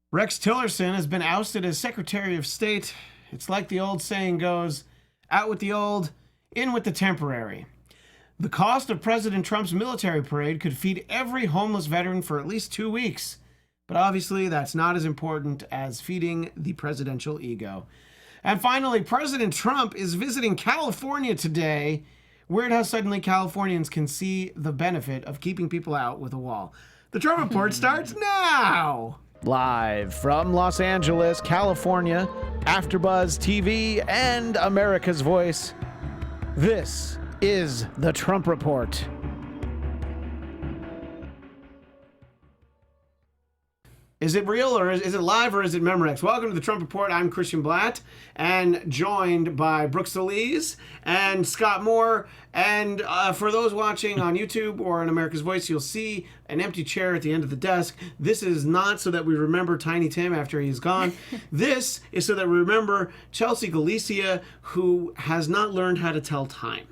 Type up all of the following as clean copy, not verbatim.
Rex Tillerson has been ousted as Secretary of State. It's like the old saying goes, out with the old, in with the temporary. The cost of President Trump's military parade could feed every homeless veteran for at least 2 weeks. But obviously, that's not as important as feeding the presidential ego. And finally, President Trump is visiting California today. Weird how suddenly Californians can see the benefit of keeping people out with a wall. The Trump Report starts now! Live from Los Angeles, California, AFTERBUZZ TV and America's Voice, this is the Trump Report. Is it real or is it live or is it Memorex? Welcome to the Trump Report. I'm Christian Bladt and joined by Brooke Soliz and Scott Moore. And for those watching on YouTube or on America's Voice, you'll see an empty chair at the end of the desk. This is not so that we remember Tiny Tim after he's gone. This is so that we remember Chelsea Galicia, who has not learned how to tell time.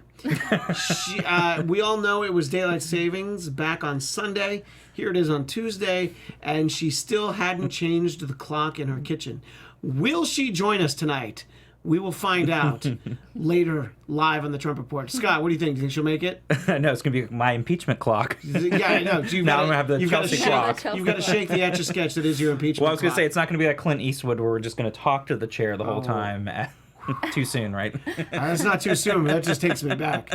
We all know it was daylight savings back on Sunday. Here it is on Tuesday, and she still hadn't changed the clock in her kitchen. Will she join us tonight? We will find out later live on the Trump Report. Scott, what do you think? Do you think she'll make it? No, it's going to be my impeachment clock. Yeah, I know. Now I'm going to have the Chelsea clock. You've got to shake the Etch-a-Sketch that is your impeachment Well, I was going to clock. say, it's not going to be like Clint Eastwood where we're just going to talk to the chair the whole time. Too soon, right? That's not too soon. That just takes me back.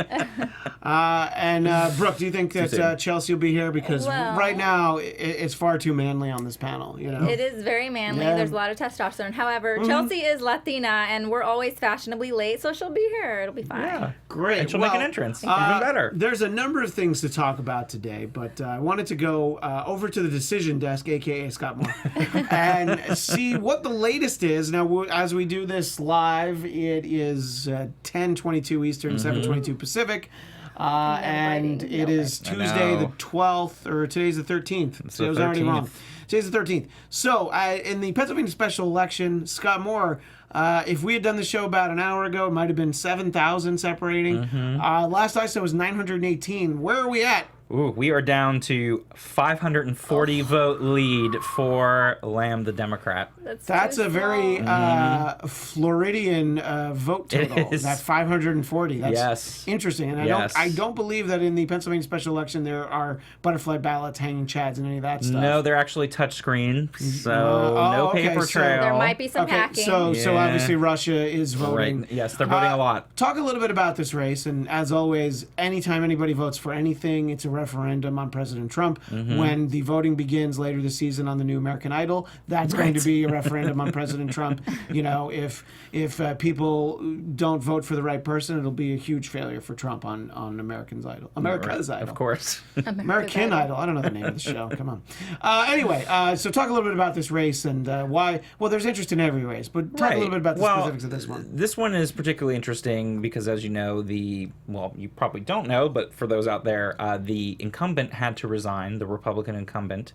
Brooke, do you think that Chelsea will be here? Because right now, it's far too manly on this panel. You know, it is very manly. Yeah. There's a lot of testosterone. However, Chelsea is Latina, and we're always fashionably late, so she'll be here. It'll be fine. Yeah. Great. And she'll make an entrance. Even better. There's a number of things to talk about today, but I wanted to go over to the decision desk, a.k.a. Scott Moore, and see what the latest is. Now, as we do this live, it is 10:22 Eastern, 7:22 Pacific, and it is Tuesday the 12th, or today's the 13th. So I was already wrong. Today's the 13th. So in the Pennsylvania special election, Scott Moore, if we had done the show about an hour ago, it might have been 7,000 separating. Last I saw was 918. Where are we at? Ooh, we are down to 540 vote lead for Lamb, the Democrat. That's a very Floridian vote total. It is. That 540. That's Yes. interesting. And I don't believe that in the Pennsylvania special election there are butterfly ballots, hanging chads, and any of that stuff. No, they're actually touchscreen, so no paper trail. There might be some hacking. So Yeah. obviously Russia is voting. Right. Yes, they're voting a lot. Talk a little bit about this race, and as always, anytime anybody votes for anything, it's a referendum on President Trump. When the voting begins later this season on the new American Idol, that's going to be a referendum on President Trump. You know, if people don't vote for the right person, it'll be a huge failure for Trump on America's Idol. America's Idol. Of course. American Idol. I don't know the name of the show. Come on. Anyway, so talk a little bit about this race and why. Well, there's interest in every race, but talk a little bit about the specifics of this one. This one is particularly interesting because, as you know, you probably don't know, but for those out there, the incumbent had to resign, the Republican incumbent,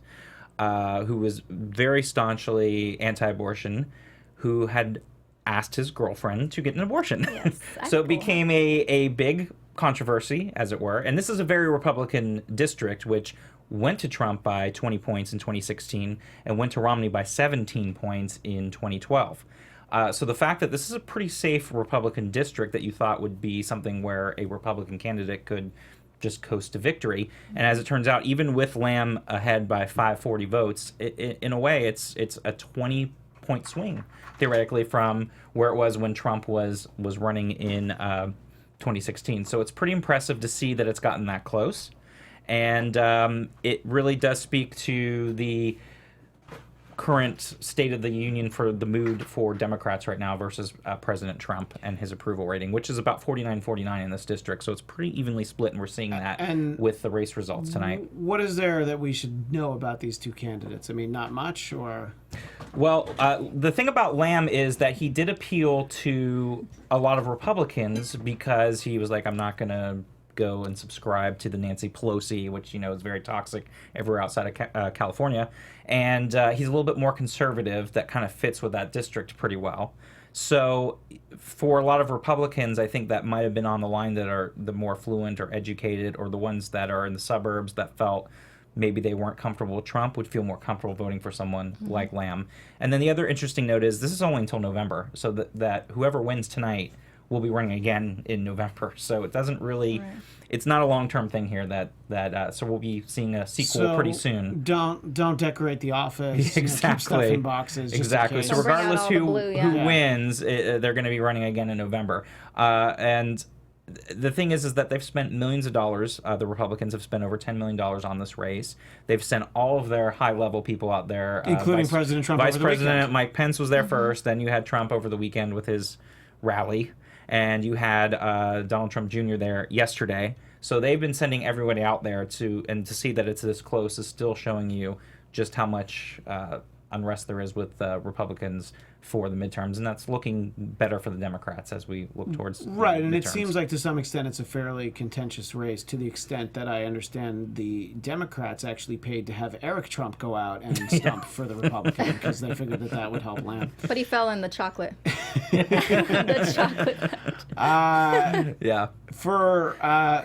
who was very staunchly anti-abortion, who had asked his girlfriend to get an abortion. Yes, So it became a big controversy, as it were. And this is a very Republican district, which went to Trump by 20 points in 2016 and went to Romney by 17 points in 2012. So the fact that this is a pretty safe Republican district that you thought would be something where a Republican candidate could just coast to victory, and as it turns out, even with Lamb ahead by 540 votes, in a way, it's a 20-point swing theoretically from where it was when Trump was running in 2016. So it's pretty impressive to see that it's gotten that close, and it really does speak to the current state of the union for the mood for Democrats right now versus President Trump and his approval rating, which is about 49-49 in this district. So it's pretty evenly split, and we're seeing that with the race results tonight. What is there that we should know about these two candidates? I mean, not much, or? Well, the thing about Lamb is that he did appeal to a lot of Republicans because he was like, I'm not going to go and subscribe to the Nancy Pelosi, which, you know, is very toxic everywhere outside of California. And he's a little bit more conservative. That kind of fits with that district pretty well. So for a lot of Republicans, I think that might have been on the line that are the more fluent or educated, or the ones that are in the suburbs that felt maybe they weren't comfortable with Trump would feel more comfortable voting for someone like Lamb. And then the other interesting note is this is only until November, so that whoever wins tonight will be running again in November. So it doesn't really, it's not a long-term thing here. So we'll be seeing a sequel pretty soon. Don't decorate the office. Exactly. Keep stuff in boxes. Exactly. So regardless who wins, they're going to be running again in November. And the thing is that they've spent millions of dollars. The Republicans have spent over $10 million on this race. They've sent all of their high-level people out there, including President Trump. Vice President Mike Pence was there first. Then you had Trump over the weekend with his rally. And you had Donald Trump Jr. there yesterday. So they've been sending everybody out there to see that it's this close is still showing you just how much unrest there is with Republicans for the midterms, and that's looking better for the Democrats as we look towards right. And midterms. it seems like to some extent it's a fairly contentious race, to the extent that I understand the Democrats actually paid to have Eric Trump go out and stump for the Republican because they figured that would help Lamb. But he fell in the chocolate. The chocolate. Yeah. For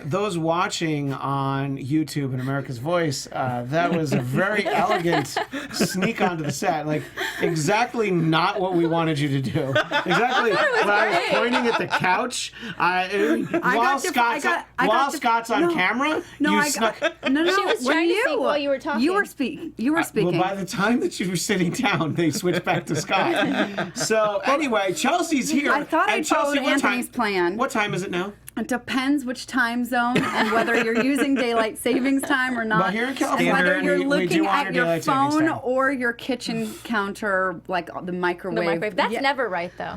those watching on YouTube and America's Voice, that was a very elegant sneak onto the set. Like, exactly not what we wanted you to do. Exactly when I was pointing at the couch. While Scott's on camera, you snuck. No. She was trying to speak while you were talking. You were speaking. Well, by the time that you were sitting down, they switched back to Scott. So anyway, Chelsea's here. I thought I followed Anthony's plan. What time is it now? It depends which time zone and whether you're using daylight savings time or not. Well, here in California, and whether you're looking at your daylight savings phone time. or your kitchen counter, like the microwave. The microwave. That's never right, though.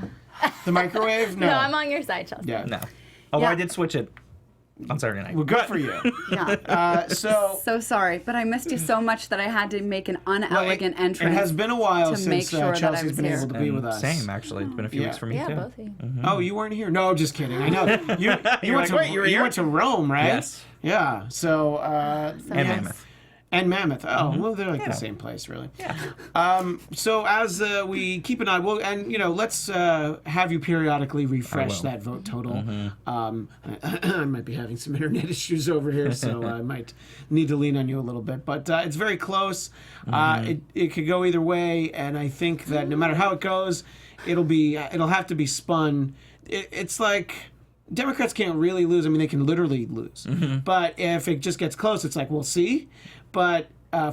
The microwave? No. No, I'm on your side, Chelsea. Yeah. No. Although Yeah. I did switch it on Saturday night. Well, good for you. Yeah. So sorry, but I missed you so much that I had to make an unelegant entrance. It has been a while to make since sure that I Chelsea's was been here. able to be with us. Same, actually. It's been a few weeks for me, Yeah, too. both of you. Oh, you weren't here? No, just kidding. I know. You went like, wait, you were here? went to Rome, right? Yes. Yeah. So. And Mammoth. And Mammoth. Oh, well, they're like the same place, really. Yeah. So as we keep an eye, let's have you periodically refresh that vote total. I might be having some internet issues over here, so I might need to lean on you a little bit. But it's very close. It could go either way, and I think that no matter how it goes, it'll have to be spun. It's like. Democrats can't really lose. I mean, they can literally lose. But if it just gets close, it's like, we'll see. But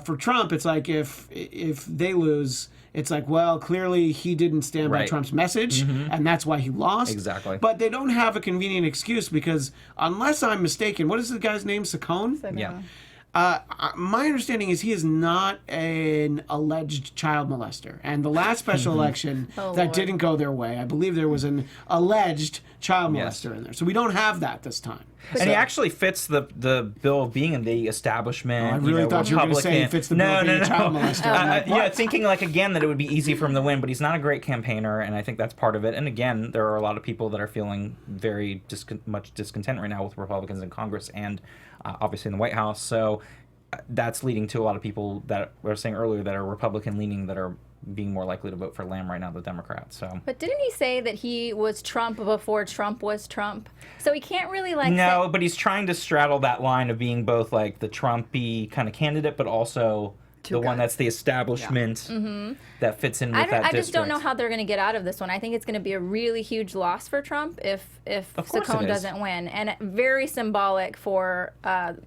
for Trump, it's like if they lose, it's like, well, clearly he didn't stand by Trump's message, and that's why he lost. Exactly. But they don't have a convenient excuse because, unless I'm mistaken, what is the guy's name? Saccone? Yeah. My understanding is he is not an alleged child molester. And the last special election that didn't go their way, I believe there was an alleged child molester in there. So we don't have that this time. And he actually fits the bill of being in the establishment. I really thought you were going to say he fits the bill of being a child molester. Thinking like again that it would be easy for him to win, but he's not a great campaigner, and I think that's part of it. And again, there are a lot of people that are feeling very much discontent right now with Republicans in Congress and obviously in the White House. So that's leading to a lot of people that I was saying earlier that are Republican leaning that are being more likely to vote for Lamb right now than Democrats. So. But didn't he say that he was Trump before Trump was Trump? So he can't really No, but he's trying to straddle that line of being both like the Trumpy kind of candidate, but also the one that's the establishment that fits in with that district. I just don't know how they're going to get out of this one. I think it's going to be a really huge loss for Trump if Saccone doesn't win. And very symbolic for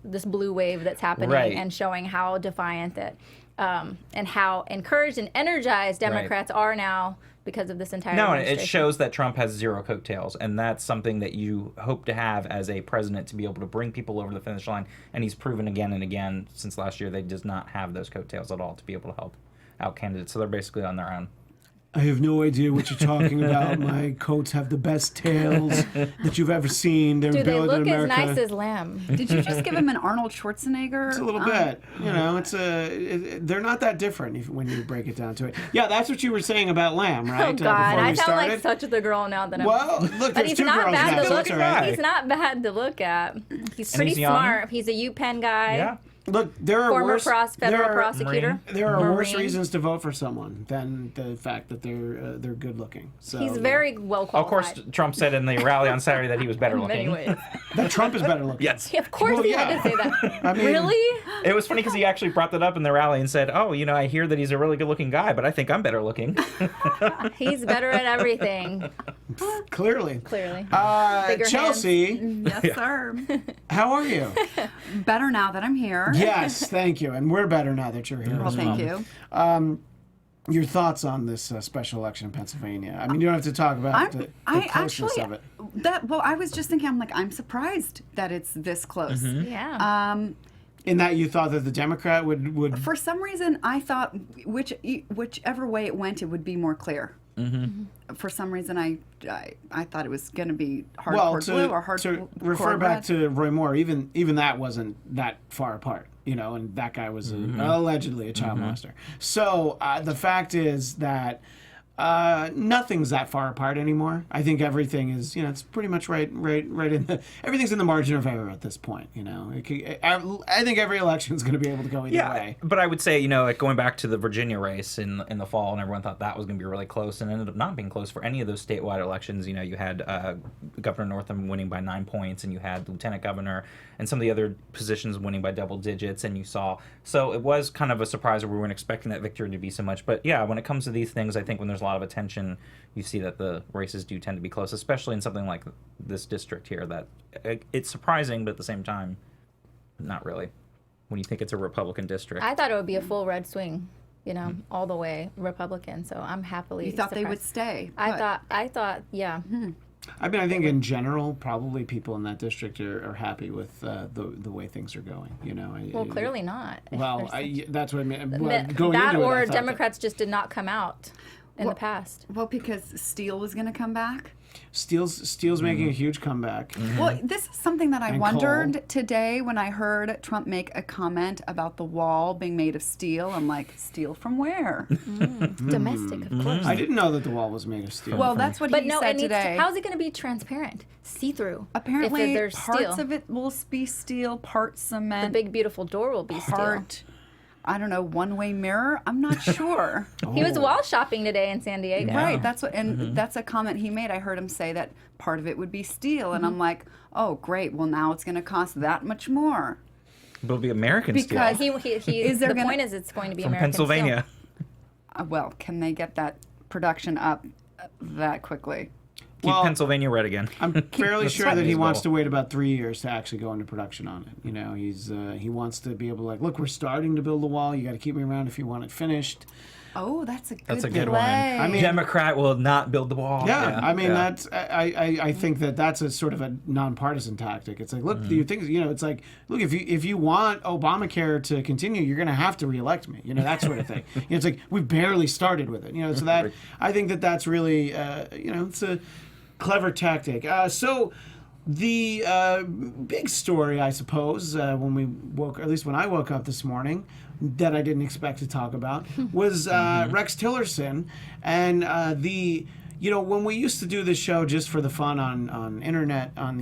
this blue wave that's happening and showing how defiant that and how encouraged and energized Democrats are now because of this entire administration. It shows that Trump has zero coattails, and that's something that you hope to have as a president, to be able to bring people over the finish line. And he's proven again and again since last year that he does not have those coattails at all to be able to help out candidates. So they're basically on their own. I have no idea what you're talking about. My coats have the best tails that you've ever seen. They're Do they built in look as America. nice as Lamb? Did you just give him an Arnold Schwarzenegger? It's a little bit. You know, they're not that different when you break it down to it. Yeah, that's what you were saying about Lamb, right? Oh God, before I we sound started. like such the girl now that I'm. Well, look, but there's he's two not girls bad now, to so look it's all right. He's not bad to look at. He's And pretty he's young. smart. He's a UPenn guy. Yeah. Look, there are Former worse federal prosecutor. There are worse Marine. reasons to vote for someone than the fact that they're good looking. So He's very well Of course, qualified. Trump said in the rally on Saturday that he was better In many looking. ways. that Trump is better looking. Yes. Of course he had to say that. I mean, Really? It was funny because he actually brought that up in the rally and said, "Oh, I hear that he's a really good-looking guy, but I think I'm better looking." He's better at everything. Clearly. Clearly. Bigger Chelsea, Yes, sir. how are you? Better now that I'm here. Yes, thank you, and we're better now that you're here. Well, as thank well. you. Your thoughts on this special election in Pennsylvania? I mean, you don't have to talk about the closeness of it. I was just thinking, I'm surprised that it's this close. Yeah. In that you thought that the Democrat would For some reason, I thought whichever way it went, it would be more clear. For some reason, I thought it was going to be hardcore blue or hardcore to refer back to Roy Moore, even that wasn't that far apart, and that guy was allegedly a child molester. So the fact is that nothing's that far apart anymore. I think everything is, it's pretty much right in everything's in the margin of error at this point. I think every election is going to be able to go either way. But I would say, like going back to the Virginia race in the fall, and everyone thought that was going to be really close, and ended up not being close for any of those statewide elections. You had Governor Northam winning by 9 points, and you had the Lieutenant Governor and some of the other positions winning by double digits, and so it was kind of a surprise where we weren't expecting that victory to be so much. But yeah, when it comes to these things, I think when there's a lot of attention, you see that the races do tend to be close, especially in something like this district here, that it's surprising, but at the same time, not really, when you think it's a Republican district. I thought it would be a full red swing, all the way Republican. So I'm happily You thought surprised. they would stay. I thought, yeah. I mean, I think in general, probably people in that district are happy with the way things are going. Well, clearly not. Well, that's what I mean. Well, That going into it, I or thought Democrats just did not come out in the past. Well, because Steele was going to come back. Steele's making a huge comeback. Well, this is something that I And wondered Cole. today when I heard Trump make a comment about the wall being made of steel. I'm like, steel from where? Domestic, of course. I didn't know that the wall was made of steel. Well, that's what But he no, said it needs today. how's it going to be transparent, see-through? Apparently, if there's parts steel. of it will be steel, part The cement, big beautiful door will be part, I don't know, one-way mirror. I'm not sure. steel. He was wall shopping today in San Diego. Right, that's what, and that's a comment he made. I heard him say that part of it would be steel, and I'm like, oh, great. Well, now it's going to cost that much more. But it'll be American Because steel He Is there the gonna- point is it's going to be from American Pennsylvania. Well, can they get that production up that quickly? Keep Well, Pennsylvania red again. I'm fairly sure right. that he His wants to goal. wait about 3 years to actually go into production on it. He wants to be able to look, we're starting to build the wall. You got to keep me around if you want it finished. Oh, that's a good That's a good play. one. I mean- Democrat will not build the wall. Yeah, I mean yeah. that's I think that's a sort of a nonpartisan tactic. It's like, look, you think it's like, look, if you want Obamacare to continue, you're going to have to reelect me. That sort of thing. It's like we've barely started with it. So that I think that's really it's a clever tactic. So the big story, I suppose, when we woke, at least when I woke up this morning, that I didn't expect to talk about was Rex Tillerson and when we used to do this show just for the fun on the internet on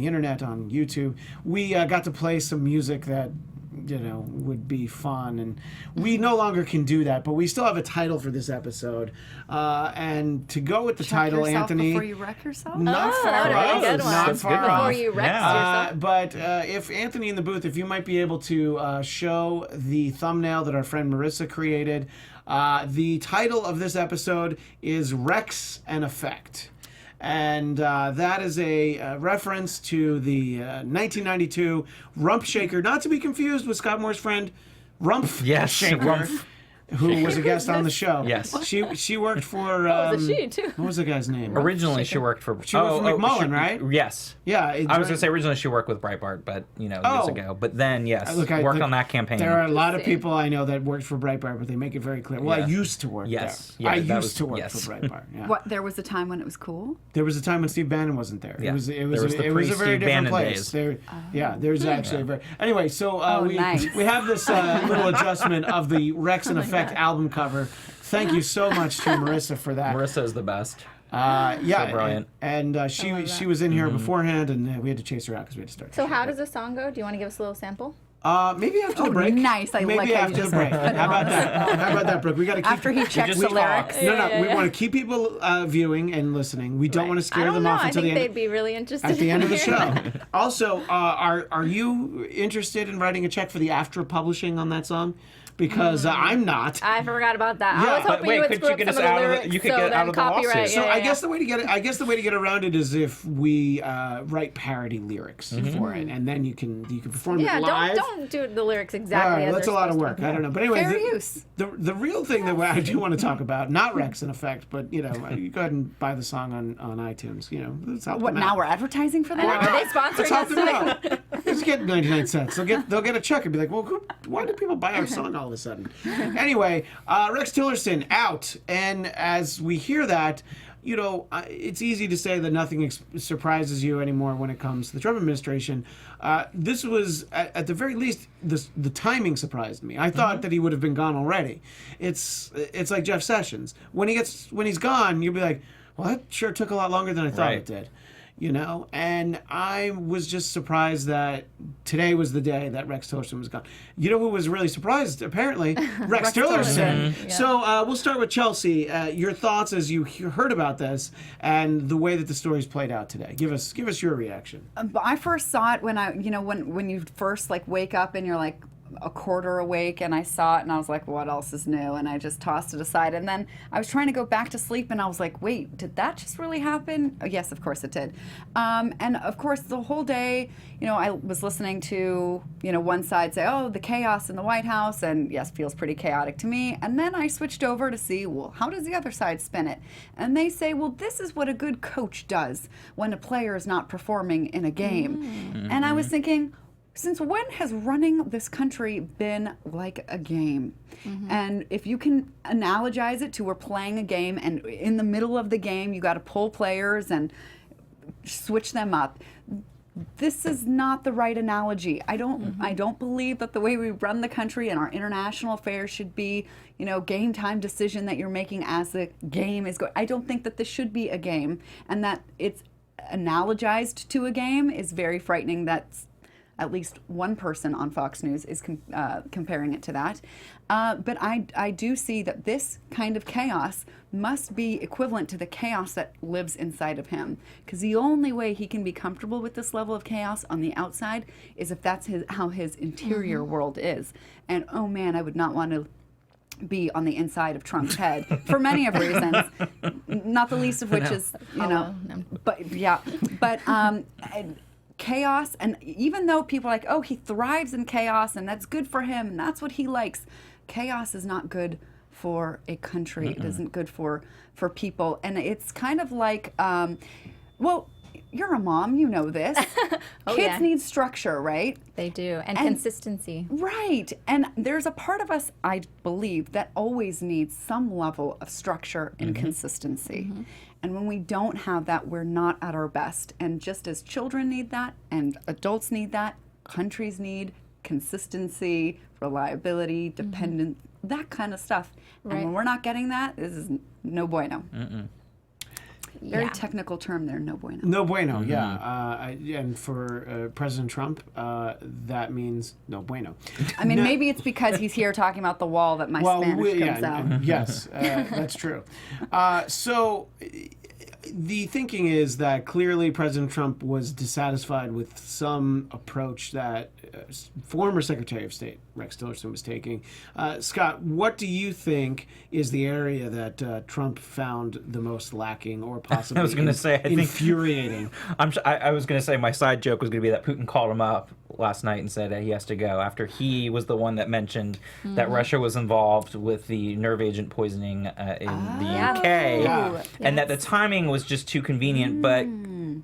YouTube, we got to play some music that would be fun, and we no longer can do that, but we still have a title for this episode, and to go with the Check title, yourself Anthony, before you wreck yourself? not far that would be a off, good one. not That's far good. off. Before you wreck yourself. But if Anthony in the booth, if you might be able to show the thumbnail that our friend Marissa created, the title of this episode is Rex and Effect. And that is a reference to the 1992 Rump Shaker, not to be confused with Scott Moore's friend Rump Shaker, Rumpf. who was a guest on the show. Yes. She worked for. Oh, was it she too? What was the guy's name? Originally, she worked for. She worked for McMullen, right? Yes. Yeah. I was going to say originally she worked with Breitbart, but years Oh. ago. But then yes, Look, worked on that campaign. There are a lot of Interesting. people I know that worked for Breitbart, but they make it very clear. Well, Yeah. I used to work Yes. there. Yeah, I that used was- to work yes. for Breitbart. Yeah. What? There was a time when it was cool. There was a time when Steve Bannon wasn't there. Yeah. It was There was the a very pre-Steve different Bannon place. days. There, yeah, there's actually a very. Anyway, so nice. we have this little adjustment of the Rex and Effect album cover. Thank you so much to Marissa for that. Marissa is the best. Yeah, So brilliant. and she was in here beforehand, and we had to chase her out because we had to start. So how does the song go? Do you want to give us a little sample? Maybe after the break. Nice. Maybe like how after you the just break. put it How about on. that? How about that, Brooke? We got to keep. After he checks the lyrics. No, we want to keep people viewing and listening. We don't want to scare them off until the I end. think they'd be really interested At the end of the hearing. show. Also, are you interested in writing a check for the AFTER publishing on that song? Because I'm not. I forgot about that. Yeah, I was but hoping wait, you would could screw you up get some us of the out of the- lyrics, you could so get then out of the lawsuit. copyright. So yeah, I yeah. guess the way to get around it is if we write parody lyrics for it, and then you can perform Yeah, it live. don't do the lyrics All exactly right, as that's a they're lot of supposed work. I don't know, but anyway, Fair use. the real thing that I do want to talk about, not Rex in effect, but you go ahead and buy the song on iTunes. Let's help What, them now out. we're advertising for them? Are they sponsoring Let's help us them today? out. Just get 99 cents. They'll get a check and be like, well, why do people buy our song all of a sudden? Anyway, Rex Tillerson out, and as we hear that, it's easy to say that nothing surprises you anymore when it comes to the Trump administration. This was, at the very least, the timing surprised me. I thought that he would have been gone already. It's like Jeff Sessions. When he's gone, you'll be like, well, that sure took a lot longer than I thought it did. And I was just surprised that today was the day that Rex Tillerson was gone. You know who was really surprised? Apparently, Rex Tillerson. Mm-hmm. So we'll start with Chelsea. Your thoughts as you heard about this and the way that the story's played out today. Give us your reaction. I first saw it when when you first wake up and you're like a quarter awake, and I saw it and I was like, what else is new? And I just tossed it aside, and then I was trying to go back to sleep and I was like, wait, did that just really happen? Oh, yes, of course it did. And of course the whole day, I was listening to one side say, oh, the chaos in the White House, and yes, feels pretty chaotic to me. And then I switched over to see, well, how does the other side spin it? And they say, well, this is what a good coach does when a player is not performing in a game. And I was thinking, since when has running this country been like a game? And if you can analogize it to we're playing a game, and in the middle of the game you got to pull players and switch them up. This is not the right analogy. I don't believe that the way we run the country and our international affairs should be, game time decision that you're making as the game is going. I don't think that this should be a game, and that it's analogized to a game is very frightening. That's at least one person on Fox News is comparing it to that. But I do see that this kind of chaos must be equivalent to the chaos that lives inside of him. Because the only way he can be comfortable with this level of chaos on the outside is if that's how his interior world is. And oh man, I would not want to be on the inside of Trump's head for many of reasons, not the least of which is, chaos. And even though people are like, oh, he thrives in chaos and that's good for him and that's what he likes, chaos is not good for a country. It isn't good for people. And it's kind of like, well, you're a mom, you know this. Kids need structure, right? They do, and consistency. Right. And there's a part of us, I believe, that always needs some level of structure and consistency. And when we don't have that, we're not at our best. And just as children need that, and adults need that, countries need consistency, reliability, dependence, that kind of stuff. Right. And when we're not getting that, this is no bueno. Very Yeah. technical term there, no bueno. No bueno, yeah. And for President Trump, that means no bueno. I mean, maybe it's because he's here talking about the wall that my Spanish comes out. Yes, that's true. So the thinking is that clearly President Trump was dissatisfied with some approach that former Secretary of State Rex Tillerson was taking. Scott, what do you think is the area that Trump found the most lacking or possibly I was going to say, I think infuriating? I was going to say my side joke was going to be that Putin called him up last night and said that he has to go after he was the one that mentioned that Russia was involved with the nerve agent poisoning in the UK, and that the timing was just too convenient. But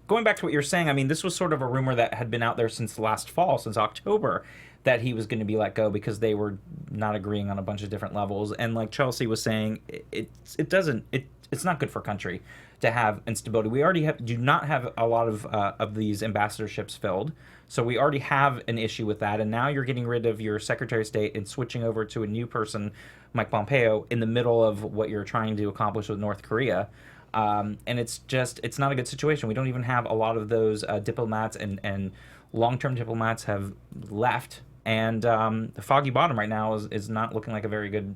going back to what you're saying, I mean, this was sort of a rumor that had been out there since last fall, since October, that he was going to be let go because they were not agreeing on a bunch of different levels. And like Chelsea was saying, it's not good for a country to have instability. We already do not have a lot of these ambassadorships filled. So we already have an issue with that. And now you're getting rid of your Secretary of State and switching over to a new person, Mike Pompeo, in the middle of what you're trying to accomplish with North Korea. And it's not a good situation. We don't even have a lot of those diplomats and long-term diplomats have left. And the foggy bottom right now is not looking like a very good,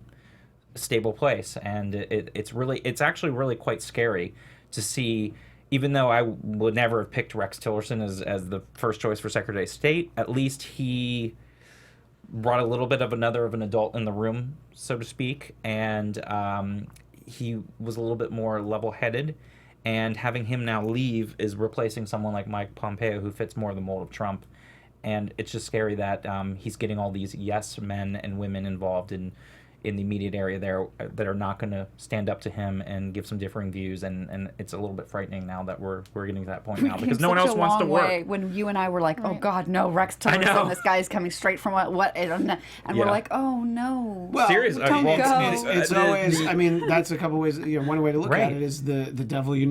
stable place. And it's actually really quite scary to see. Even though I would never have picked Rex Tillerson as the first choice for Secretary of State, at least he brought a little bit of an adult in the room, so to speak, and he was a little bit more level-headed. And having him now leave is replacing someone like Mike Pompeo, who fits more the mold of Trump. And it's just scary that he's getting all these yes men and women involved in the immediate area there that are not going to stand up to him and give some differing views, and it's a little bit frightening now that we're getting to that point now because no one else wants to work. When you and I were like, oh God, no, Rex Tillerson, this guy is coming straight from what and we're like, oh no. Well, seriously, don't go. It's always. I mean, that's a couple ways. One way to look at it is the devil. You're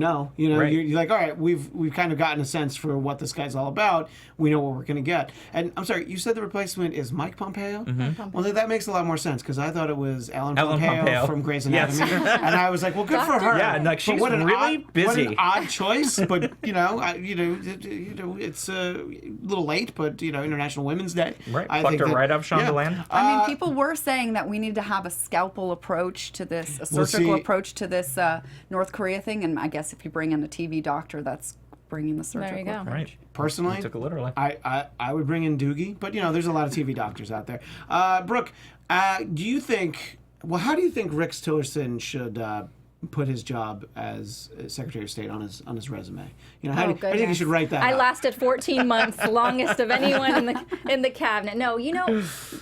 like, all right, we've kind of gotten a sense for what this guy's all about. We know what we're going to get. And I'm sorry, you said the replacement is Mike Pompeo. Well, that makes a lot more sense because I thought it was Ellen Pompeo from Grey's Anatomy, and I was like, well, good for her. Yeah, like she's really busy. What an odd choice, but it's a little late, but International Women's Day. Right, plucked her right off Shondaland. I mean, people were saying that we need to have a scalpel approach to this, a surgical approach to this North Korea thing, and I guess if you bring in a TV doctor, that's bringing the surgical approach. Right. Personally, took it literally. I would bring in Doogie, but there's a lot of TV doctors out there. Brooke, do you think? Well, how do you think Rex Tillerson should put his job as Secretary of State on his resume? How do you think he should write that? I lasted 14 months, longest of anyone in the cabinet. No,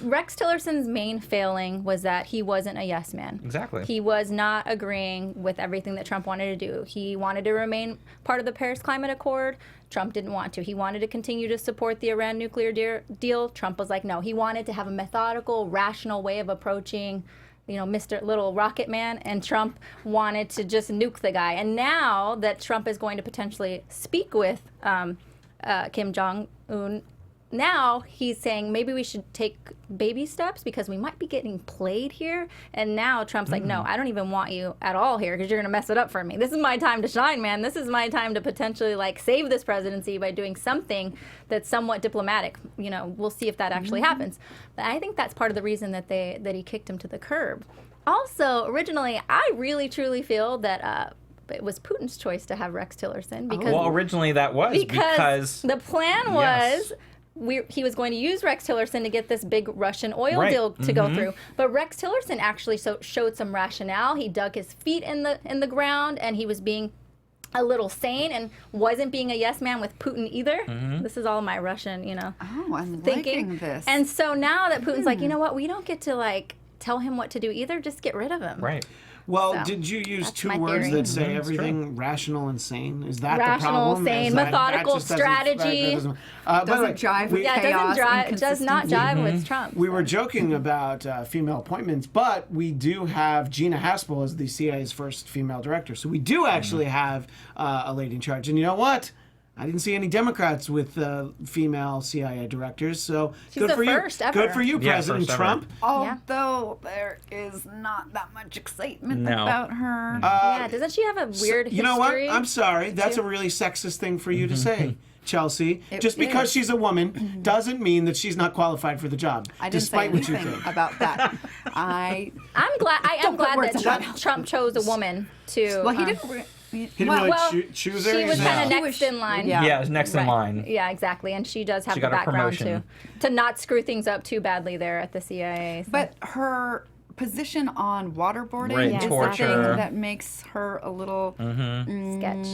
Rex Tillerson's main failing was that he wasn't a yes man. Exactly. He was not agreeing with everything that Trump wanted to do. He wanted to remain part of the Paris Climate Accord. Trump didn't want to. He wanted to continue to support the Iran nuclear deal. Trump was like, no. He wanted to have a methodical, rational way of approaching Mr. Little Rocket Man, and Trump wanted to just nuke the guy. And now that Trump is going to potentially speak with Kim Jong-un, now he's saying maybe we should take baby steps because we might be getting played here. And now Trump's like, no, I don't even want you at all here because you're going to mess it up for me. This is my time to shine, man. This is my time to potentially save this presidency by doing something that's somewhat diplomatic. We'll see if that actually happens. But I think that's part of the reason that he kicked him to the curb. Also, originally, I really truly feel that it was Putin's choice to have Rex Tillerson because originally that was because the plan was he was going to use Rex Tillerson to get this big Russian oil deal to go through. But Rex Tillerson actually showed some rationale. He dug his feet in the ground, and he was being a little sane and wasn't being a yes man with Putin either. This is all my Russian, Oh, I'm thinking. liking this. And so now that Putin's like, you know what, we don't get to tell him what to do either. Just get rid of him. Right. Well, So, did you use that's two my words theory. that say everything? Rational and sane? Is that the Rational, problem? sane, Is that methodical just doesn't- strategy. that doesn't- by the way, jive with Yeah, it chaos, does not inconsistency. jive with Trump. we were joking about female appointments, but we do have Gina Haspel as the CIA's first female director. So we do actually have a lady in charge. And you know what? I didn't see any Democrats with female CIA directors, so She's good the for you. first ever. Good for you, Yeah, President first ever. Trump. Although there is not that much excitement No. about her. Yeah, doesn't she have a weird history? You know what? I'm sorry. That's a really sexist thing for you to say, Chelsea. Just because is. she's a woman doesn't mean that she's not qualified for the job, I didn't despite say what you anything think. about that. I I'm glad. I am Don't put glad words in my that mouth. Trump chose a woman to. well, he didn't. He didn't really well, choose her. She was No. kind He of was- next in line. yeah. Yeah, it was next in Right. line. Yeah, exactly. And she does have She the got her background promotion. to not screw things up too badly there at the CIA. So. But her position on waterboarding Right, is the torture. thing that makes her a little sketch.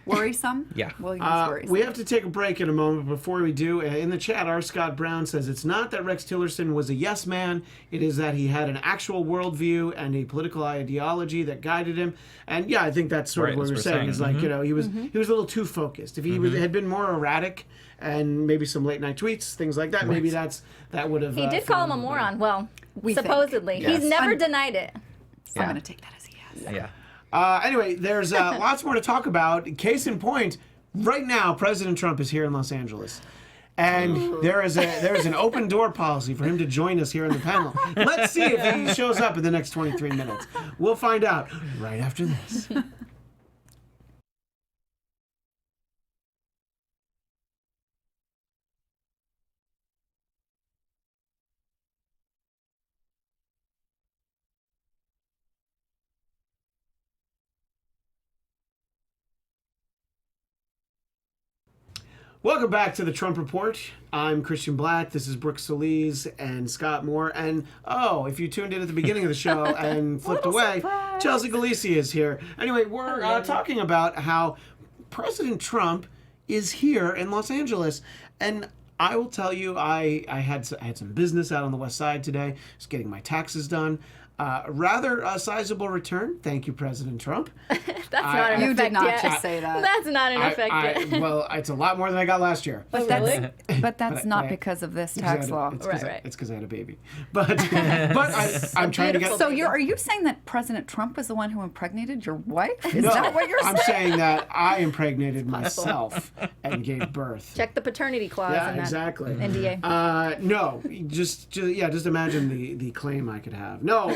worrisome. Yeah. We'll use worrisome. We have to take a break in a moment. Before we do, in the chat, R. Scott Brown says it's not that Rex Tillerson was a yes man. It is that he had an actual worldview and a political ideology that guided him. And yeah, I think that's sort of Right, what we're that's saying. what Is we're like saying. he was a little too focused. If he had been more erratic and maybe some late night tweets, things like that, maybe that would have. He did call him a moron. Well, We think. supposedly. Yes. He's never denied it. So I'm going to take that as a yes. Yeah. Anyway, there's lots more to talk about. Case in point, right now, President Trump is here in Los Angeles. And there is an open door policy for him to join us here in the panel. Let's see if he shows up in the next 23 minutes. We'll find out right after this. Welcome back to the Trump Report. I'm Christian Bladt. This is Brooke Soliz and Scott Moore. And if you tuned in at the beginning of the show and flipped away, surprise. Chelsea Galicia is here. Anyway, we're talking about how President Trump is here in Los Angeles. And I will tell you, I had some business out on the West Side today. Just getting my taxes done. Rather a sizable return. Thank you, President Trump. That's not an You effect did not yet. just say that. That's not an effect yet. Well, it's a lot more than I got last year. But that's not I- because of this tax law. Right. It's because I had a baby. But I'm trying to get. So are you saying that President Trump was the one who impregnated your wife? Is No, that what you're saying? I'm saying that I impregnated myself and gave birth. Check the paternity clause Yeah, in that exactly. NDA. No, just imagine the claim I could have. No,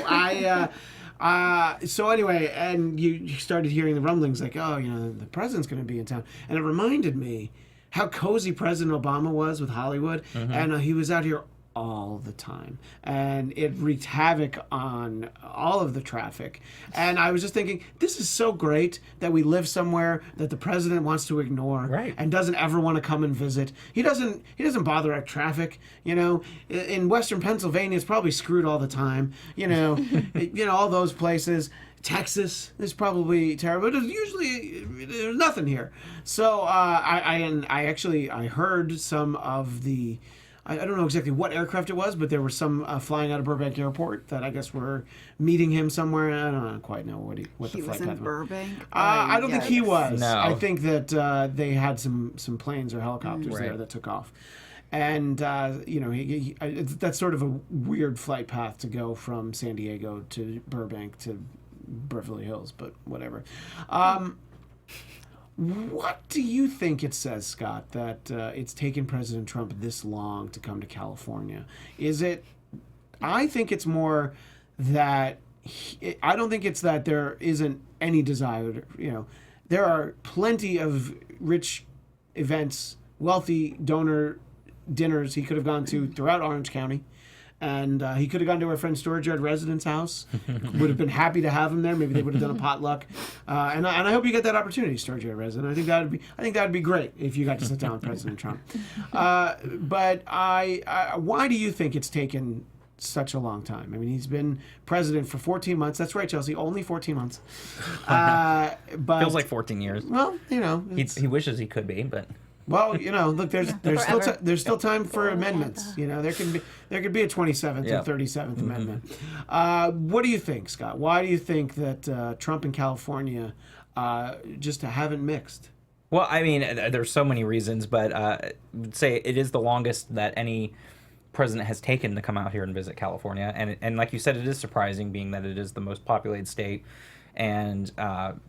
so anyway, and you started hearing the rumblings like, the president's going to be in town, and it reminded me how cozy President Obama was with Hollywood, and he was out here all the time, and it wreaked havoc on all of the traffic. And I was just thinking, this is so great that we live somewhere that the president wants to ignore, and doesn't ever want to come and visit. He doesn't bother at traffic. In Western Pennsylvania, it's probably screwed all the time. All those places. Texas is probably terrible. But there's nothing here. So I heard some of the. I don't know exactly what aircraft it was, but there were some flying out of Burbank Airport that I guess were meeting him somewhere. I don't quite know what the He flight was in path was. Burbank? I don't think he was. No. I think that they had some planes or helicopters there that took off. And, that's sort of a weird flight path to go from San Diego to Burbank to Beverly Hills, but whatever. What do you think it says, Scott, that it's taken President Trump this long to come to California? Is it? I think it's more that I don't think it's that there isn't any desire. There are plenty of rich events, wealthy donor dinners he could have gone to throughout Orange County. And he could have gone to our friend Storage Yard Resident's house. Would have been happy to have him there. Maybe they would have done a potluck. And I hope you get that opportunity, Storage Yard Resident. I think that would be great if you got to sit down with President Trump. But why do you think it's taken such a long time? I mean, he's been president for 14 months. That's right, Chelsea. Only 14 months. But Feels like 14 years. Well, He wishes he could be, but. Well, look, there's still time for amendments. There could be a 27th or 37th amendment. What do you think, Scott? Why do you think that Trump and California just haven't mixed? Well, I mean, there's so many reasons, but I would say it is the longest that any president has taken to come out here and visit California. And like you said, it is surprising, being that it is the most populated state and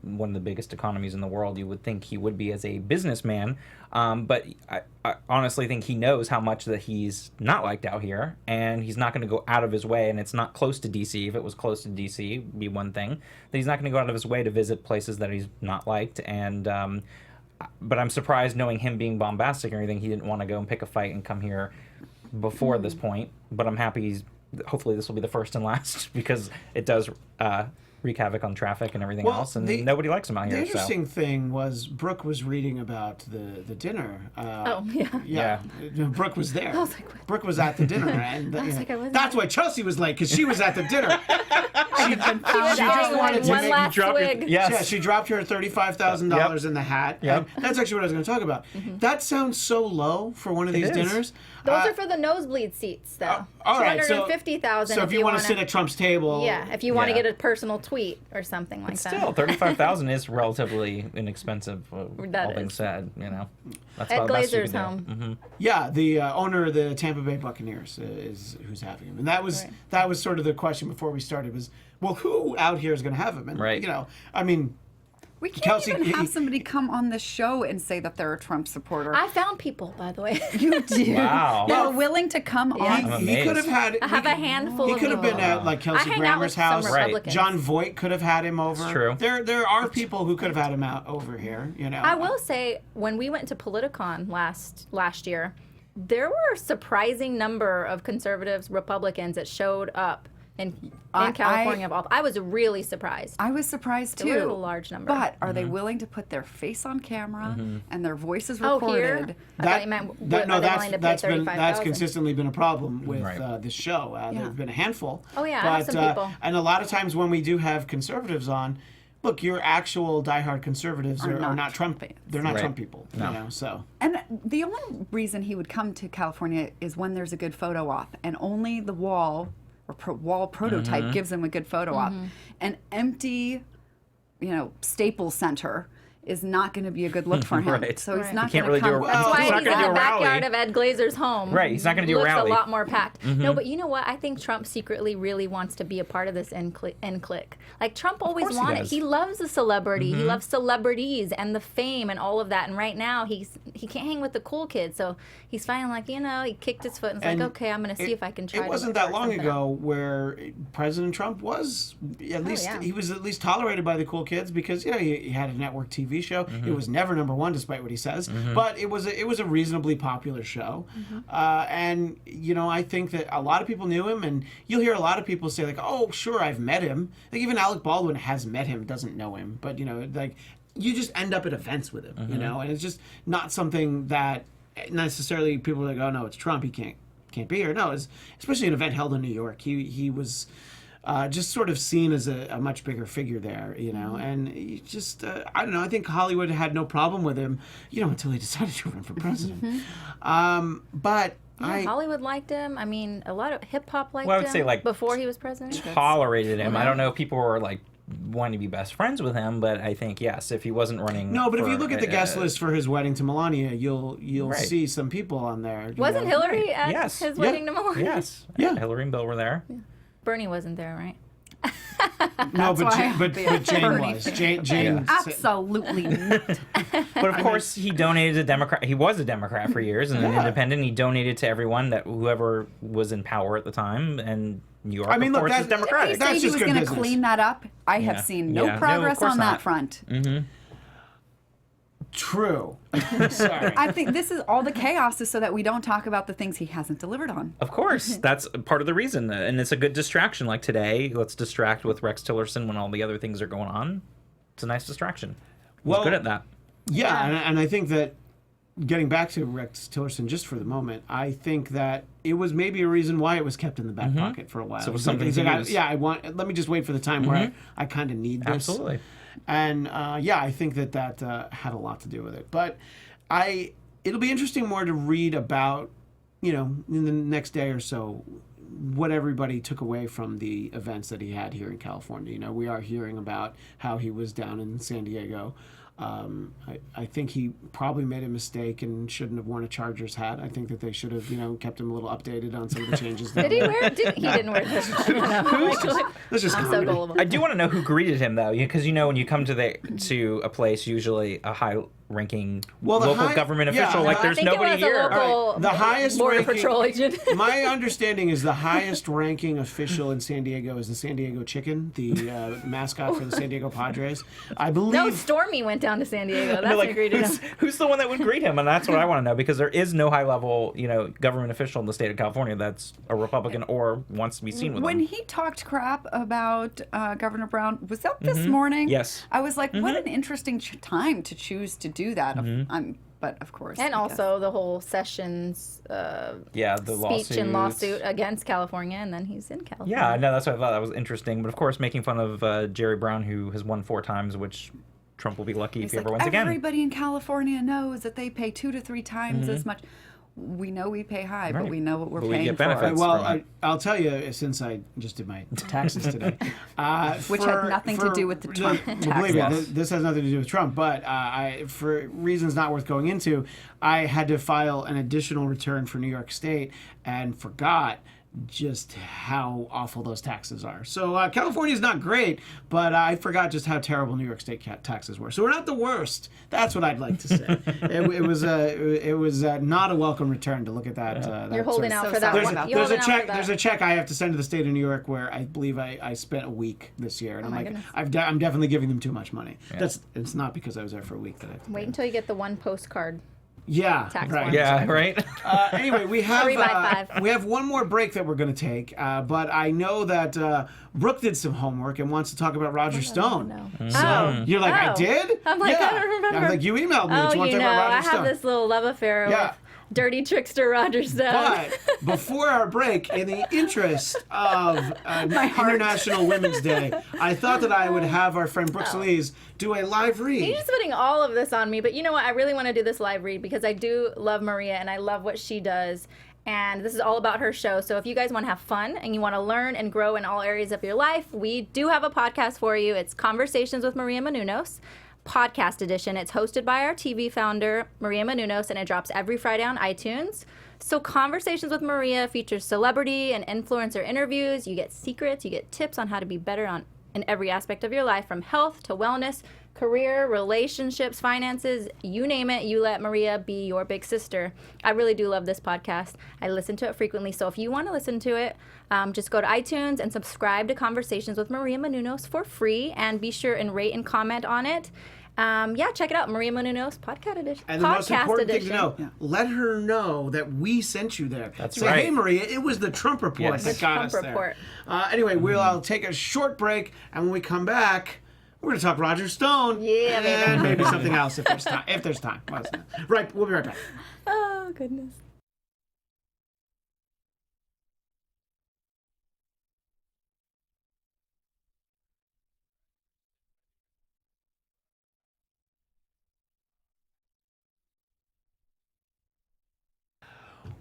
one of the biggest economies in the world. You would think he would be as a businessman, but I honestly think he knows how much that he's not liked out here, and he's not going to go out of his way. And it's not close to D.C. If it was close to D.C., it'd be one thing. That he's not going to go out of his way to visit places that he's not liked. And but I'm surprised, knowing him being bombastic and everything, he didn't want to go and pick a fight and come here before this point. But I'm happy. Hopefully this will be the first and last, because it does wreak havoc on traffic and everything else, and nobody likes him out here. The interesting thing was Brooke was reading about the dinner. Yeah. Brooke was there. I was like, what? Brooke was at the dinner, and I wasn't that's why Chelsea was late, because she was at the dinner. She just just wanted to one make last swig. Yeah, she dropped her $35,000 in the hat. Yep. And that's actually what I was going to talk about. That sounds so low for one of these dinners. Those are for the nosebleed seats, though. All right, $250,000. So if you want to sit at Trump's table, if you want to get a personal tweet or something like that. Still, $35,000 is relatively inexpensive. That all things is. said, that's At about the best you Glazer's can do. home. Yeah, the owner of the Tampa Bay Buccaneers is who's having him, and that was sort of the question before we started was, well, who out here is going to have him? And I mean, We can't Kelsey, even have somebody come on the show and say that they're a Trump supporter. I found people, by the way. You did. Wow. They were willing to come on. he could have had. I have a handful He of could have people. been at like Kelsey I hang out Grammer's with some house. Republicans. John Voight could have had him over. It's true. There are people who could have had him out over here. I will say, when we went to Politicon last year, there were a surprising number of conservatives, Republicans that showed up in California. I was really surprised. I was surprised too. It was a large number. But are they willing to put their face on camera and their voices Oh, recorded? here? I thought you meant that's consistently been a problem with this show. There've been a handful. Oh yeah, I have some people. And a lot of times when we do have conservatives on, look, your actual diehard conservatives are not Trump. They're not Trump people. No. You know, so. And the only reason he would come to California is when there's a good photo op, and only the wall or wall prototype gives him a good photo op. An empty, Staples Center is not going to be a good look for him. Right. So he's He not can't going to really come. do a That's why he's not he's gonna in do the a rally. backyard of Ed Glazer's home. Right, he's not gonna do a looks rally. a lot more packed. No, but you know what? I think Trump secretly really wants to be a part of this end click. Like Trump always wanted. He loves the celebrity. He loves celebrities and the fame and all of that. And right now he can't hang with the cool kids. So he's finally like, he kicked his foot and it's like, okay, I'm going to see if I can try. It wasn't that long ago where President Trump was he was at least tolerated by the cool kids because he had a network TV show. It was never number one, despite what he says, but it was a reasonably popular show, and I think that a lot of people knew him, and you'll hear a lot of people say like, "Oh, sure, I've met him." Like even Alec Baldwin has met him, doesn't know him, but like you just end up at events with him, and it's just not something that necessarily people are like, "Oh no, it's Trump, he can't be here." No, it's especially an event held in New York. He was. Just sort of seen as a much bigger figure there, and he just, I don't know, I think Hollywood had no problem with him, until he decided to run for president. But Hollywood liked him. I mean, a lot of hip-hop liked him. I would say, like, before he was president. Tolerated him. I don't know if people were, like, wanting to be best friends with him, but I think, yes, if he wasn't running... No, but if you look at the guest list for his wedding to Melania, you'll see some people on there. Wasn't Hillary at his wedding to Melania? Yes. Yeah. Hillary and Bill were there. Yeah. Bernie wasn't there, right? No, but Jane was. Jane absolutely not. But of course, he donated to Democrat. He was a Democrat for years and an independent. He donated to everyone whoever was in power at the the New York. I mean, of course, is Democratic. If he said he was going to clean that up, I have seen no progress on that front. True. Sorry. I think this is all the chaos is so that we don't talk about the things he hasn't delivered on. Of course. That's part of the reason. And it's a good distraction. Like today, let's distract with Rex Tillerson when all the other things are going on. It's a nice distraction. He's good at that. Yeah, and I think that getting back to Rex Tillerson just for the moment, I think that it was maybe a reason why it was kept in the back pocket for a while. So it was something let me just wait for the time where I kind of need this. Absolutely. And I think that had a lot to do with it. But it'll be interesting more to read about, in the next day or so, what everybody took away from the events that he had here in California. We are hearing about how he was down in San Diego. I think he probably made a mistake and shouldn't have worn a Chargers hat. I think that they should have, kept him a little updated on some of the changes. Did he wear it? He didn't wear this. That's just I'm so gullible. I do want to know who greeted him, though, because when you come to a place, usually a high-ranking local government official, there's nobody here. The highest Border Patrol agent. My understanding is the highest-ranking official in San Diego is the San Diego Chicken, the mascot for the San Diego Padres. I believe. No, Stormy went down to San Diego. That's who greeted him. Who's the one that would greet him? And that's what I want to know, because there is no high-level, government official in the state of California that's a Republican or wants to be seen with when him. He talked crap about Governor Brown, was that this morning? Yes. I was like, what an interesting time to choose to do that. But of course. And also the whole Sessions speech and lawsuit against California, and then he's in California. Yeah, no, that's what I thought. That was interesting. But of course, making fun of Jerry Brown, who has won 4 times, which Trump will be lucky if he ever wins again. Everybody in California knows that they pay 2 to 3 times as much. We know we pay high, but we know what we're paying get benefits for. Well, I'll tell you, since I just did my taxes today, which had nothing to do with the Trump taxes. Believe me, this has nothing to do with Trump, but for reasons not worth going into, I had to file an additional return for New York State and forgot just how awful those taxes are. So California is not great, but I forgot just how terrible New York State taxes were. So we're not the worst. That's what I'd like to say. it was not a welcome return to look at that. You're holding out for that. There's a check I have to send to the state of New York where I believe I spent a week this year, and I'm definitely giving them too much money. Yeah. It's not because I was there for a week that I. Wait until you get the one postcard. Yeah, tax right. forms. Yeah, right? Anyway, we have 3 by 5. we have one more break that we're going to take, but I know that Brooke did some homework and wants to talk about Roger Stone. No. So you're like, I did? I'm like, yeah. I don't remember. I was like, you emailed me. Oh, you want to you talk know, about I Roger Stone? have this little love affair Yeah. with dirty trickster Roger Stone. But before our break, in the interest of International Women's Day, I thought that I would have our friend Brooke Soliz do a live read. He's just putting all of this on me, but you know what? I really want to do this live read because I do love Maria and I love what she does. And this is all about her show. So if you guys want to have fun and you want to learn and grow in all areas of your life, we do have a podcast for you. It's Conversations with Maria Menounos. Podcast edition. It's hosted by our TV founder, Maria Menounos, and it drops every Friday on iTunes. So Conversations with Maria features celebrity and influencer interviews. You get secrets, you get tips on how to be better in every aspect of your life, from health to wellness, career, relationships, finances, you name it, you let Maria be your big sister. I really do love this podcast. I listen to it frequently. So if you want to listen to it, just go to iTunes and subscribe to Conversations with Maria Menounos for free, and be sure and rate and comment on it. Check it out, Maria Menounos podcast edition. And the most important thing to know, let her know that we sent you there. That's Say, right. Hey, Maria, it was the Trump report that got us there. Anyway, we'll take a short break, and when we come back, we're going to talk Roger Stone. Yeah, and baby. maybe something else if there's time. If there's time. Right, we'll be right back. Oh, goodness.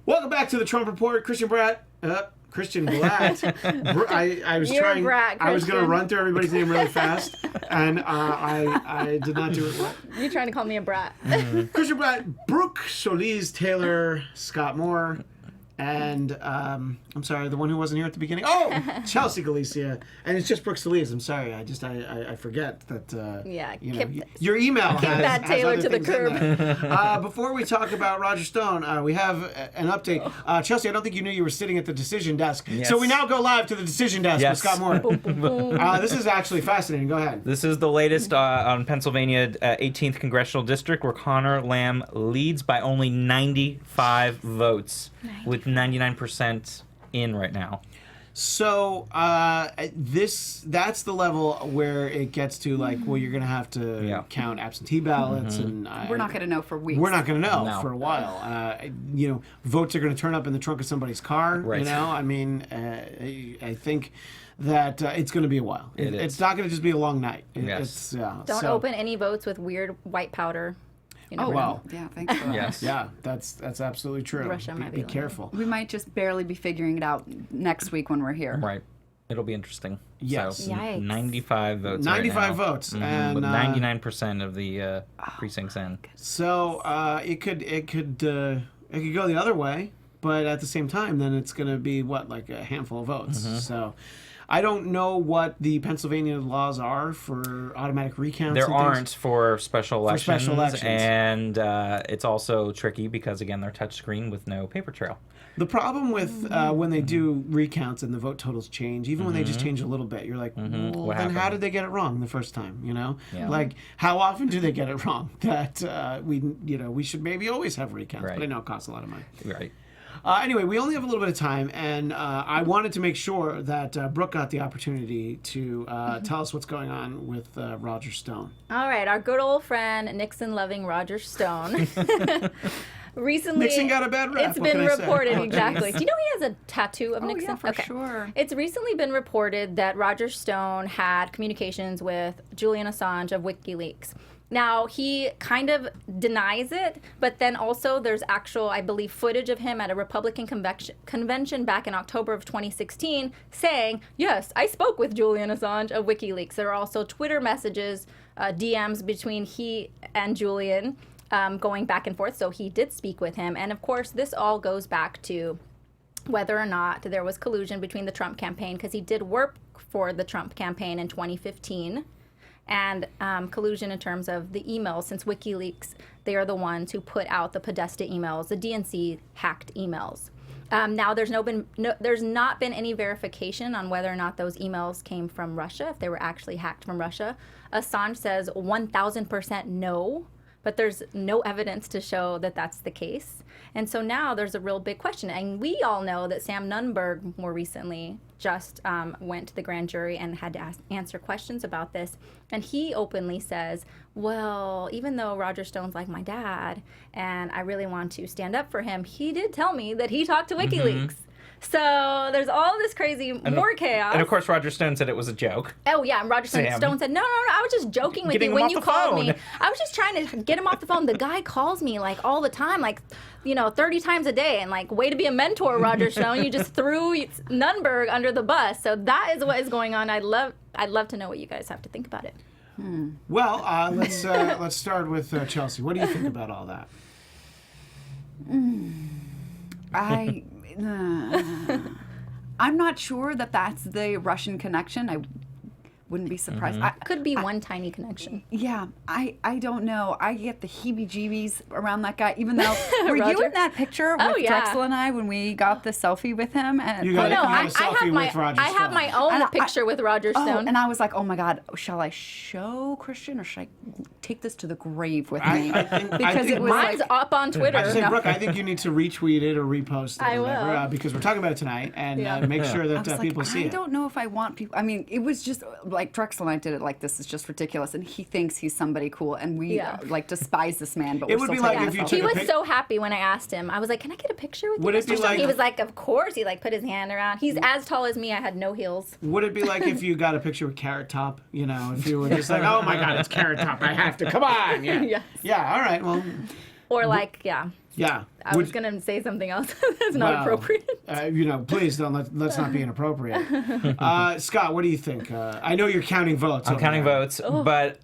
Welcome back to the Trump Report. Christian Bladt. I was You're trying. Bladt, I was going to Christian. run through everybody's name really fast, and I did not do it right. You're trying to call me a brat. Christian Bladt, Brooke, Soliz, Taylor, Scott Moore, and I'm sorry, the one who wasn't here at the beginning. Oh, Chelsea Galicia, and it's just Brooke Soliz. I'm sorry, I forget that. Yeah, you know, kick your email has that has Taylor other to the things in curb. there. Before we talk about Roger Stone, we have an update. Chelsea, I don't think you knew you were sitting at the decision desk, Yes. so we now go live to the decision desk Yes. with Scott Moore. This is actually fascinating. Go ahead. This is the latest on Pennsylvania 18th Congressional District, where Connor Lamb leads by only 95 votes, with 99% in right now. So that's the level where it gets to, like, well, you're gonna have to count absentee ballots, and We're not going to know for weeks. we're not gonna know No. for a while. Votes are gonna turn up in the trunk of somebody's car. Right. You know, I mean, I think that it's gonna be a while. It is. It's not gonna just be a long night. Yes. Don't open any votes with weird white powder. You know, Oh, Wow. Yeah, thanks for that. Yes. Yeah, that's absolutely true. Russia might be be like- careful. We might just barely be figuring it out next week when we're here. Right. It'll be interesting. Yes. So, Yikes. 95 votes. 95 right now. votes, Mhm, and with 99% of the precincts in. So it could go the other way, but at the same time, then it's going to be like a handful of votes. So I don't know what the Pennsylvania laws are for automatic recounts. There and things. aren't for special elections. special elections. And it's also tricky because, again, they're touchscreen with no paper trail. The problem with when they do recounts and the vote totals change, even when they just change a little bit, you're like, well, What then how happened? did they get it wrong the first time? You know, Yeah. like how often do they get it wrong? That we should maybe always have recounts, Right. but I know it costs a lot of money. Right. Anyway, we only have a little bit of time, and I wanted to make sure that Brooke got the opportunity to tell us what's going on with Roger Stone. All right, our good old friend Nixon-loving Roger Stone. Recently, Nixon got a bad rap. It's What been can I say? reported, Oh, exactly. Do you know he has a tattoo of Nixon? Yeah, for sure. It's recently been reported that Roger Stone had communications with Julian Assange of WikiLeaks. Now, he kind of denies it, but then also there's actual, I believe, footage of him at a Republican convention back in October of 2016 saying, yes, I spoke with Julian Assange of WikiLeaks. There are also Twitter messages, DMs between he and Julian going back and forth. So he did speak with him. And of course, this all goes back to whether or not there was collusion between the Trump campaign, because he did work for the Trump campaign in 2015. And collusion in terms of the emails, since WikiLeaks, they are the ones who put out the Podesta emails, the DNC hacked emails. Now, there's not been any verification on whether or not those emails came from Russia, if they were actually hacked from Russia. Assange says 1,000% no, but there's no evidence to show that that's the case. And so now there's a real big question. And we all know that Sam Nunberg more recently just went to the grand jury and had to answer questions about this. And he openly says, well, even though Roger Stone's like my dad and I really want to stand up for him, he did tell me that he talked to WikiLeaks. So there's all this crazy more chaos. And of course, Roger Stone said it was a joke. Oh yeah, and Roger Stone said, no, I was just joking with you when you called me. I was just trying to get him off the phone. The guy calls me like all the time, like 30 times a day, and like, way to be a mentor, Roger Stone. You just threw Nunberg under the bus. So that is what is going on. I'd love to know what you guys have to think about it. Well, let's start with Chelsea. What do you think about all that? I'm not sure that that's the Russian connection. I wouldn't be surprised. Could be one tiny connection. Yeah, I don't know. I get the heebie-jeebies around that guy, even though, were you in that picture with Drexel and I when we got the selfie with him? And you got a selfie with Roger Stone. I have my own picture with Roger Stone. And I was like, oh my God, shall I show Christian or should I take this to the grave with me? I think mine's up on Twitter. I say, Brooke, I think you need to retweet it or repost it I will. because we're talking about it tonight, and make sure that people see it. I don't know if I want people. I mean, it was just like Drexel and I did it like, this is just ridiculous, and he thinks he's somebody cool, and we like despise this man, but it would be like if you took he was so happy when I asked him. I was like, can I get a picture with you? Would it be like, he was like, of course. He like put his hand around. He's as tall as me. I had no heels. Would it be like if you got a picture with Carrot Top? If you were just like, oh my God, it's Carrot Top. I have to. Come on. Yeah. Yes. Yeah. All right. Well. Or like, yeah. Yeah. I was going to say something else that's not appropriate. Please don't. Let's not be inappropriate. Scott, what do you think? I know you're counting votes. I'm counting votes, but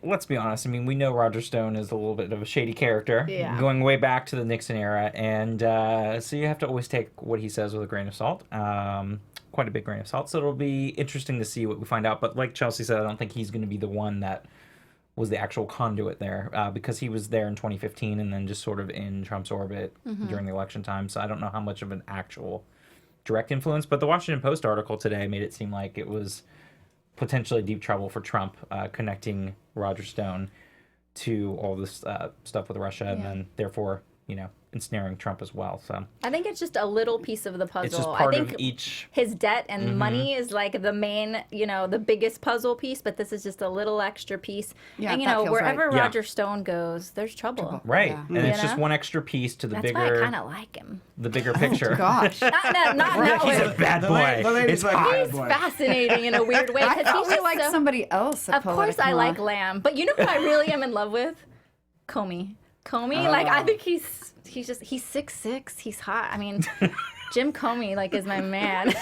let's be honest. I mean, we know Roger Stone is a little bit of a shady character, going way back to the Nixon era, and so you have to always take what he says with a grain of salt. Quite a big grain of salt. So it'll be interesting to see what we find out. But like Chelsea said, I don't think he's going to be the one that was the actual conduit there, because he was there in 2015 and then just sort of in Trump's orbit during the election time. So I don't know how much of an actual direct influence. But the Washington Post article today made it seem like it was potentially deep trouble for Trump, connecting Roger Stone to all this stuff with Russia, and then therefore, ensnaring Trump as well. So I think it's just a little piece of the puzzle. It's just part I think of each. His debt and money is like the main, the biggest puzzle piece, but this is just a little extra piece. Yeah, and wherever Roger Stone goes, there's trouble. Right. Yeah. And it's just one extra piece to the bigger. That's why I kind of like him. The bigger picture. Oh, gosh. not He's a bad boy. He's fascinating in a weird way. I thought we liked somebody else. Of course I like Lamb, but you know who I really am in love with? Comey. I think he's 6'6". He's hot. I mean, Jim Comey is my man.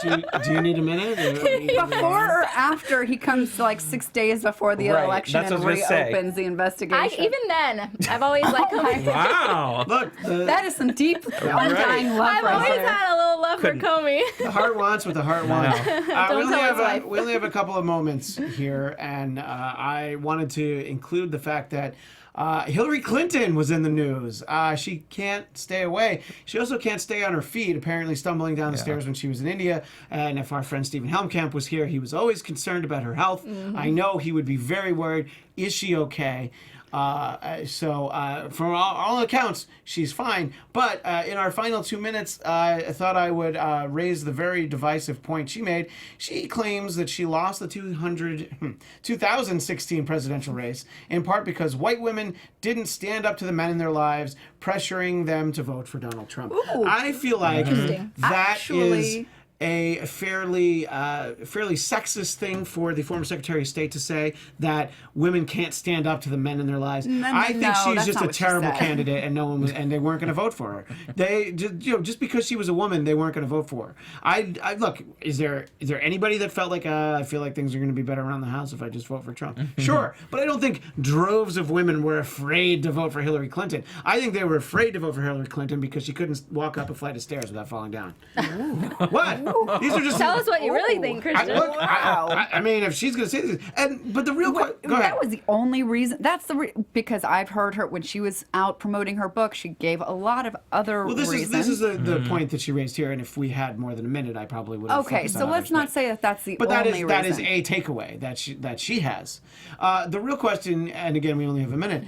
Do you need a minute? Before or after he comes 6 days before the election and reopens the investigation? Even then, I've always liked Comey. Wow. Look, that is some deep, undying love. I've always had a little love for Comey. The heart wants what the heart wants. We only have a couple of moments here, and I wanted to include the fact that Hillary Clinton was in the news. She can't stay away. She also can't stay on her feet, apparently stumbling down the stairs when she was in India. And if our friend Stephen Helmkamp was here, he was always concerned about her health. I know he would be very worried. Is she okay? From all accounts, she's fine. But in our final 2 minutes, I thought I would raise the very divisive point she made. She claims that she lost the 2016 presidential race, in part because white women didn't stand up to the men in their lives, pressuring them to vote for Donald Trump. Ooh. I feel like that is a fairly sexist thing for the former Secretary of State to say, that women can't stand up to the men in their lives. I think she's just a terrible candidate, and they weren't going to vote for her. They just because she was a woman, they weren't going to vote for her. I look. Is there anybody that felt like I feel like things are going to be better around the house if I just vote for Trump? Sure, but I don't think droves of women were afraid to vote for Hillary Clinton. I think they were afraid to vote for Hillary Clinton because she couldn't walk up a flight of stairs without falling down. What? These are just Tell us what you really think, Christian. I mean, if she's going to say this, but the real question, go ahead. That was the only reason. That's because I've heard her when she was out promoting her book. She gave a lot of other reasons. This is the point that she raised here, and if we had more than a minute, I probably would have. Okay, so let's not say that that's the only reason. But that is a takeaway that she has. The real question, and again, we only have a minute.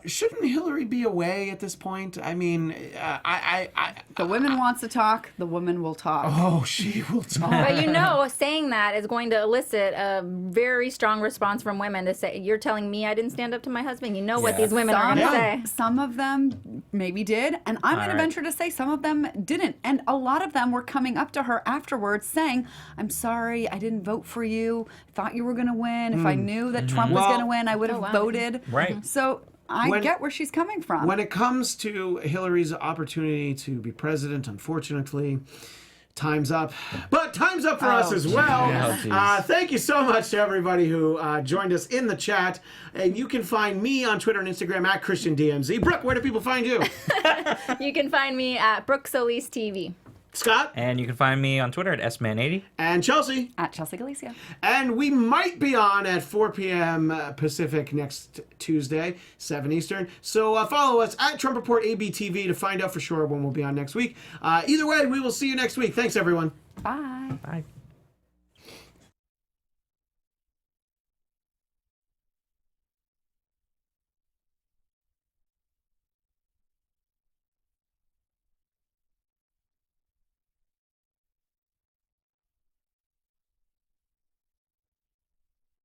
Shouldn't Hillary be away at this point? I mean, the women wants to talk. The woman will talk. Oh, she will talk. But saying that is going to elicit a very strong response from women to say, "You're telling me I didn't stand up to my husband." You know what these women are going to say. Some of them maybe did, and I'm going to venture to say some of them didn't. And a lot of them were coming up to her afterwards saying, "I'm sorry, I didn't vote for you. Thought you were going to win. If I knew that Trump was going to win, I would have voted." Right. So I get where she's coming from. When it comes to Hillary's opportunity to be president, unfortunately, time's up. But time's up for us as well. Thank you so much to everybody who joined us in the chat. And you can find me on Twitter and Instagram at ChristianDMZ. Brooke, where do people find you? You can find me at Brooke Soliz TV. Scott? And you can find me on Twitter at sman80. And Chelsea? At Chelsea Galicia. And we might be on at 4 p.m. Pacific next Tuesday, 7 Eastern. So follow us at Trump Report ABTV to find out for sure when we'll be on next week. Either way, we will see you next week. Thanks, everyone. Bye. Bye.